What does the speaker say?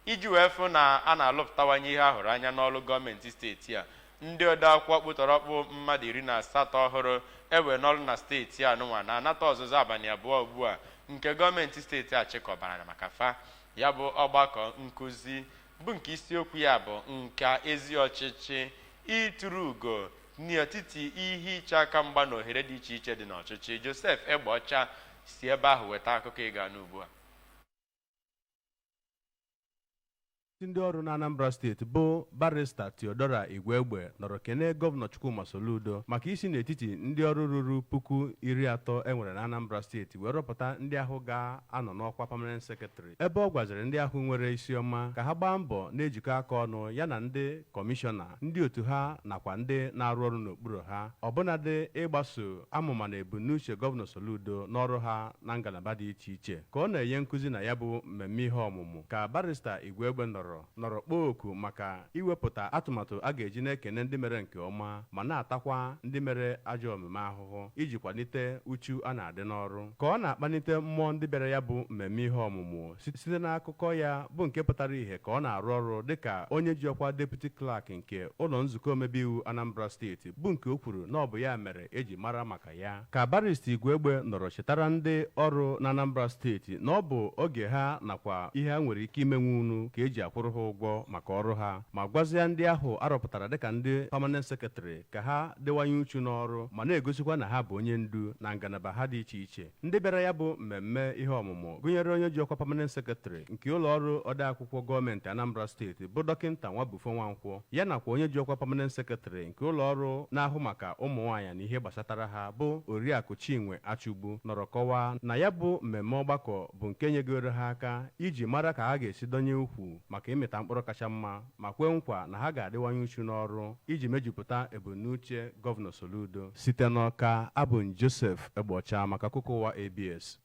iji wee fụ na a na-alụpụtawanye ihe ahụrụ anya n'ọrụ gọọmenti steeti a. Ndị odeakwụkwọ kpụtọrọkpụ mmadụ 18 ọhụrụ ewe n'ọrụ na steeti a nụnwa na-anata ọzụzụ abalị abụọ ugbu a nke gọọmenti steeti a chịkọbara maka fa. Ya bụ ọgbakọ nkụzi bụ nke isiokwu ya bụ nka ezi ọchịchị ịtụrụ ugo n'etiti ihe iche aka mgba na ohere dị iche iche dị n'ọchịchị. Joseph Egbeọcha si ebe ahụ weta akụkọ ịga n'ugbu a. ndị ọrụ na Anambra steeti bụ barista Theodora Igwegbe nọrọ kene gọvanọ Chukwuma Soludo maka isi n'etiti ndị ọrụ ruru 30,000 enwere na Anambra steeti wee rọpụta ndị ahụ ga-anọ n'ọkwa permanent secretary, ebe ọ gwaziri ndị ahụ nwere isi ọma ka ha gbaa mbọ na-ejikọ aka ọnụ ya na ndị kọmishọna, ndị otu ha nakwa ndị na-arụ ọrụ n'okpuru ha, ọbụnadị ịgbaso amụma na ebumnuche gọvanọ Soludo n'ọrụ ha na ngalaba dị iche iche. Ka ọ na-enye nkụzi na ya bụ mmemme ihe ọmụmụ, ka barista Igwegbe nọrọ kpọọ oku maka iwepụta atụmatụ a ga-eji na-ekene ndị mere nke ọma ma na-atakwa ndị mere ajọ omume ahụhụ iji kwalite uchu a na-adị n'ọrụ. Ka ọ na-akpalite mmụọ ndị bịara ya bụ mmemme ihe ọmụmụ site n'akụkọ ya bụ nke pụtara ihe ka ọ na-arụ ọrụ dịka onye ji ọkwa deputy clerk nke ụlọ nzukọ omebe iwu Anambra steeti, bụ nke o kwuru na ọ bụ ya mere eji mara maka ya. Ka barista Igwegbe nọrọ chetara ndị ọrụ na Anambra steeti na ọ bụ oge ha nakwa ihe ha nwere ike imenwu unu ka eji akwụrụ ha ụgwọ maka ọrụ ha, ma gwazie ndị ahụ arọpụtara dịka ndị permanent secretary ka ha dịwanye uchu n'ọrụ ma na-egosikwa na ha bụ onye ndu na ngalaba ha dị iche iche. Ndị bịara ya bụ mmemme ihe ọmụmụ gụnyere onye ji ọkwa permanent secretary nke ụlọ ọrụ odeakwụkwọ gọọmenti Anambra steeti bụ dọkịnta Nwabufo Nwankwọ, ya nakwa onye ji ọkwa permanent secretary nke ụlọ ọrụ na-ahụ maka ụmụ nwaanyị na ihe gbasatara ha bụ Oriakụ Chinwe Achụgbu nọrọ kọwaa na ya bụ mmemme ọgbakọ bụ nke nyegoro ha aka iji mara ka ha ga-esi donye ukwu maka ịmịta mkpụrụ kacha mma ma kwee nkwa na ha ga-adịwanye uchu n'ọrụ iji mejupụta ebumnuche gọvanọ Soludo. Site n'Ọka, abụ m Joseph Egbeọcha maka akụkọ ụwa ABS.